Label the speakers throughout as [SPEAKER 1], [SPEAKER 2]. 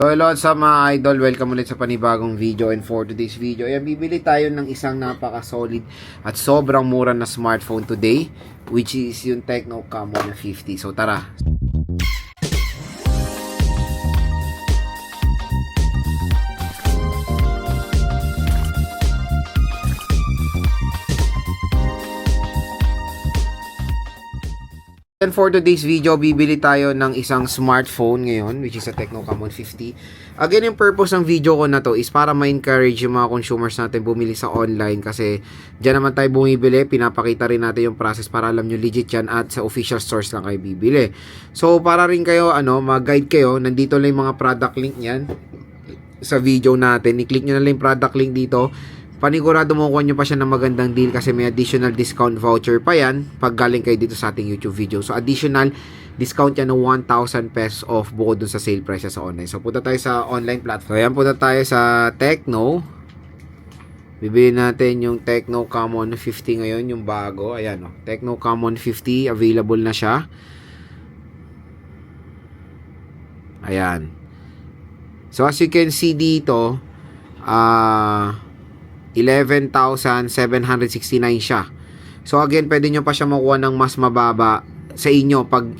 [SPEAKER 1] So hello sa mga idol, welcome ulit sa panibagong video, and for today's video, ayan, bibili tayo ng isang napaka-solid at sobrang mura na smartphone today, which is yung Tecno Camon 50. So tara! And for today's video, bibili tayo ng isang smartphone ngayon, which is a Tecno Camon 50. Again, yung purpose ng video ko na to is para ma-encourage yung mga consumers natin bumili sa online, kasi dyan naman tayo bumibili, pinapakita rin natin yung process para alam nyo legit yan, at sa official stores lang kayo bibili. So para rin kayo, mag-guide kayo, nandito lang yung mga product link niyan sa video natin. I-click nyo na lang yung product link dito. Panigurado mo kuha nyo pa siya ng magandang deal, kasi may additional discount voucher pa yan pag galing kayo dito sa ating YouTube video. So additional discount yan ng 1,000 pesos off bukod dun sa sale price sa online. So punta tayo sa online platform. So ayan, punta tayo sa Tecno. Bibili natin yung Tecno Camon 50 ngayon, yung bago. Ayan, Tecno Camon 50, available na siya. Ayan. So as you can see dito, 11,769 siya. So again, pwede nyo pa siya makuha ng mas mababa sa inyo pag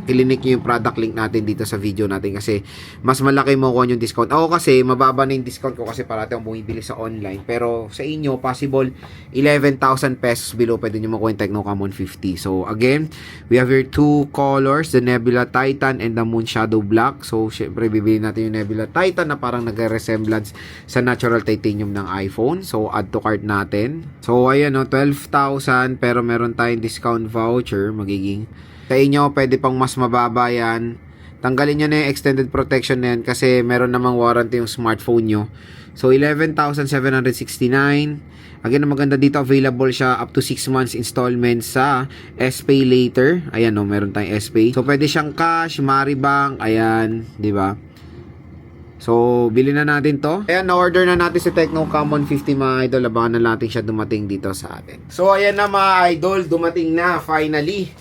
[SPEAKER 1] kilinik nyo yung product link natin dito sa video natin, kasi mas malaki mo kuha yung discount. Ako kasi mababa na yung discount ko kasi parati akong bumibili sa online, pero sa inyo possible 11,000 pesos below pwede nyo makuha yung Tecno Camon 50. So again, we have here two colors, the Nebula Titan and the Moon Shadow Black. So syempre bibili natin yung Nebula Titan na parang nagre-resemblance sa natural titanium ng iPhone. So add to cart natin. So ayan, 12,000, pero meron tayong discount voucher, magiging sa inyo pwede pang mas mababa yan. Tanggalin nyo na yung extended protection na yan, kasi meron namang warranty yung smartphone nyo. So 11,769. Again, ang maganda dito, available siya up to 6 months installment sa SPay later. Ayan, meron tayong SPay. So pwede siyang cash, Maribank, ayan, di ba? So, bilhin na natin to. Ayan, na-order na natin si Tecno Camon 50 mga idol. Abangan na natin siya dumating dito sa atin. So, ayan na mga idol, dumating na finally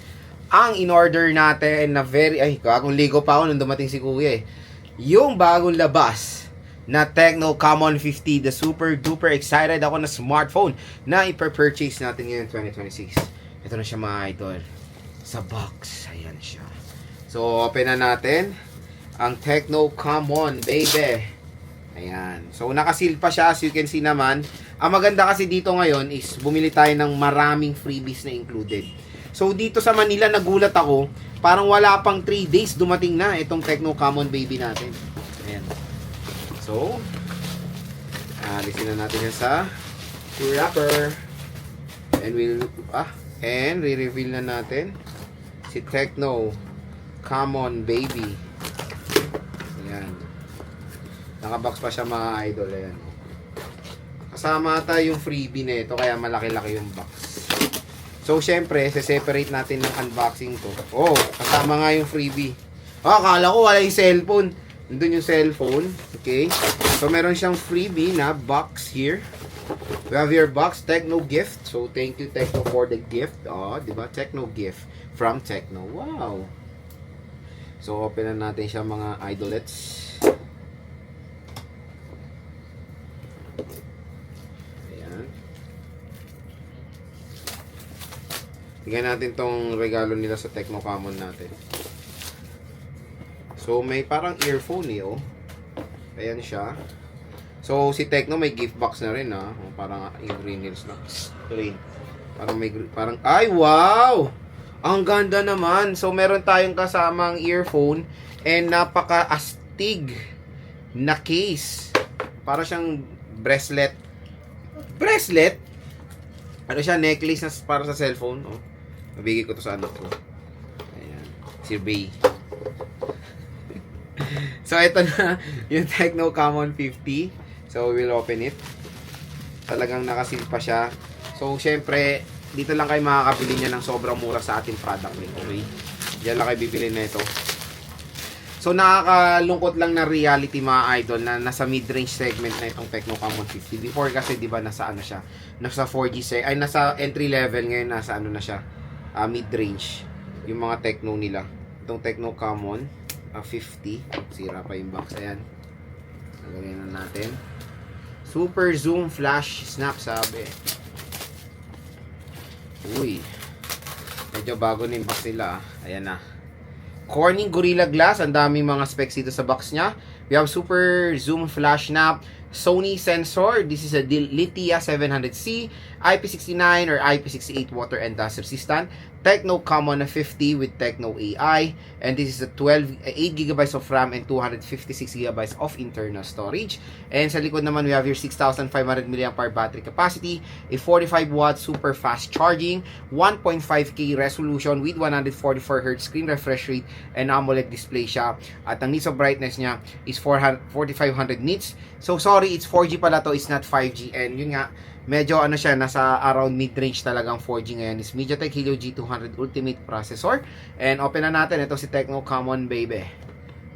[SPEAKER 1] ang in-order natin na kagong ligo pa ako nung dumating si Kuya yung bagong labas na Tecno Camon 50. The super duper excited ako na smartphone na ipa-purchase natin ngayon 2026. Ito na siya mga idol, sa box. Ayan siya. So, open na natin ang Tecno Camon, baby. Ayan. So, nakasil pa siya, as you can see naman. Ang maganda kasi dito ngayon is bumili tayo ng maraming freebies na included. So, dito sa Manila, nagulat ako, parang wala pang 3 days dumating na itong Tecno Camon baby natin. Ayan. So, alisin na natin yan sa wrapper. And re-reveal na natin si Tecno Camon baby. Ayan. Nakabox pa siya mga idol. Ayan. Kasama ata yung freebie na ito, kaya malaki-laki yung box. So, syempre, separate natin ng unboxing to. Oh, kasama nga yung freebie. Akala ko wala yung cellphone. Nandun yung cellphone. Okay. So, meron siyang freebie na box here. We have your box, Tecno gift. So, thank you, Tecno, for the gift. Oh, diba? Tecno gift from Tecno. Wow. So, open na natin siya mga idolets. Tingnan natin tong regalo nila sa Tecno Camon natin. So, may parang earphone Ayan siya. So, si Tecno may gift box na rin Parang yung green hills na. Green. Parang, ay wow! Ang ganda naman. So, meron tayong kasamang earphone and napaka-astig na case. Para siyang bracelet. Bracelet? Ano siya? Necklace na para sa cellphone. Mabigay ko to sa anak ko. Ayan. Si Bay. So, ito na yung Tecno Camon 50. So, we'll open it. Talagang nakasil pa siya. So, syempre, dito lang kayo makakabili niya ng sobrang mura sa ating product link. Okay? Diyan lang kayo bibili na ito. So, nakakalungkot lang na reality mga idol na nasa mid-range segment na itong Tecno Camon 50. Before kasi, di ba, nasa ano siya? Nasa 4G nasa entry level. Ngayon, nasa ano na siya? Mid-range. Yung mga Tecno nila. Itong Tecno Camon 50. Sira pa yung box. Ayan. Tanggalin na natin. Super Zoom Flash Snap, sabi. Uy. Medyo bago na yung box nila. Ayan na. Corning Gorilla Glass. Ang daming mga specs dito sa box niya. We have Super Zoom Flash Snap. Sony sensor. This is a Litia 700C. IP69 or IP68 water and dust resistant. Tecno Common 50 with Tecno AI. And this is a 8GB of RAM and 256GB of internal storage. And sa likod naman, we have your 6,500 mAh battery capacity, a 45W super fast charging, 1.5K resolution with 144Hz screen refresh rate, and AMOLED display siya. At ang nits of brightness niya is 4,500 nits. So sorry, it's 4G pala to, it's not 5G. And yun nga, medyo ano siya, nasa around mid-range talagang 4G ngayon. Is MediaTek Helio G200 Ultimate Processor. And open na natin, ito si Tecno Common baby.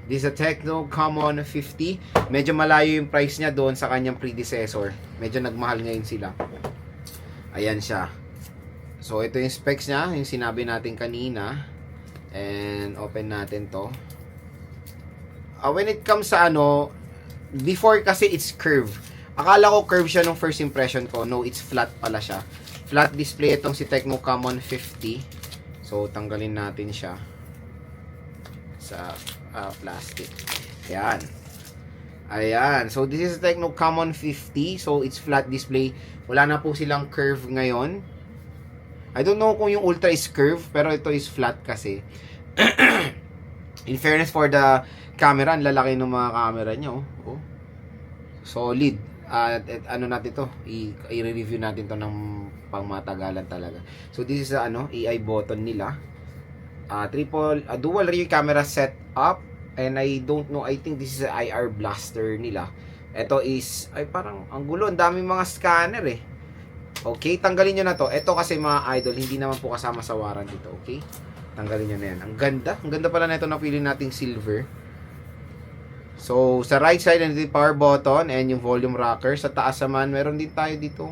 [SPEAKER 1] This is a Tecno Common 50. Medyo malayo yung price niya doon sa kanyang predecessor. Medyo nagmahal ngayon sila. Ayan siya. So ito yung specs niya, yung sinabi natin kanina. And open natin to. When it comes sa ano, before kasi it's curved. Akala ko curve siya nung first impression ko. No, it's flat pala siya. Flat display itong si Tecno Common 50. So, tanggalin natin siya sa plastic. Ayan. Ayan. So, this is Tecno Common 50. So, it's flat display. Wala na po silang curve ngayon. I don't know kung yung Ultra is curve, pero ito is flat kasi. In fairness for the camera, ang lalaki ng mga camera nyo. Oh. Solid. Ano natin to, i-review natin to ng pangmatagalan talaga. So this is AI button nila. Dual rear camera setup, and I don't know, I think this is a IR blaster nila. Ito is parang ang gulo, ang daming mga scanner eh. Okay, tanggalin nyo na to. Ito kasi mga idol, hindi naman po kasama sa warranty dito, okay? Tanggalin nyo na yan. Ang ganda pala na ito, napili nating silver. So, sa right side, nandito yung power button and yung volume rocker. Sa taas naman, meron din tayo dito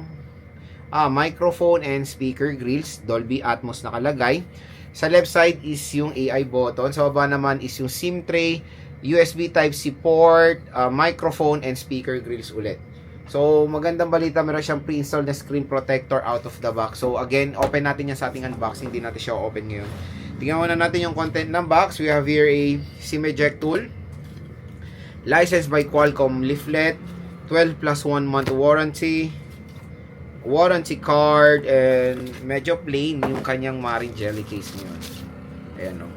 [SPEAKER 1] microphone and speaker grills. Dolby Atmos nakalagay. Sa left side is yung AI button. Sa baba naman is yung SIM tray, USB Type-C port, microphone and speaker grills ulit. So, magandang balita, meron siyang pre-installed na screen protector out of the box. So, again, open natin yan sa ating unboxing. Hindi natin siya open ngayon. Tingnan muna natin yung content ng box. We have here a SIM eject tool. Licensed by Qualcomm leaflet, 12 plus 1 month warranty card, and medyo plain yung kanyang Marine jelly case ngayon. Ayan o,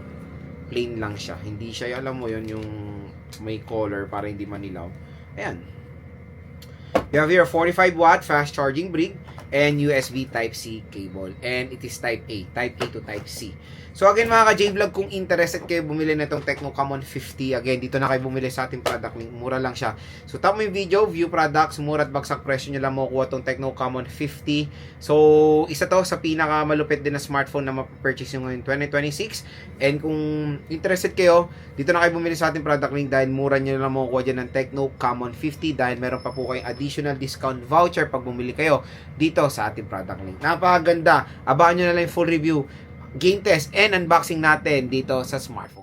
[SPEAKER 1] plain lang siya, hindi siya, alam mo yun, yung may color para hindi manilaw. Ayan, you have here a 45W fast charging brick and USB Type-C cable, and it is Type A to Type C. So again mga ka-J-Vlog, kung interested kayo bumili na itong Tecno Common 50, again, dito na kayo bumili sa ating product link. Mura lang siya. So tap mo yung video, view products, mura at bagsak presyo nyo lang makukuha itong Tecno Common 50. So isa to sa pinakamalupit din na smartphone na mapapurchase nyo ngayon 2026. And kung interested kayo, dito na kayo bumili sa ating product link dahil mura nyo lang makukuha dyan ng Tecno Common 50 dahil meron pa po kayong additional discount voucher pag bumili kayo dito sa ating product link. Napakaganda. Abangan nyo na lang yung full review, game test, and unboxing natin dito sa smartphone.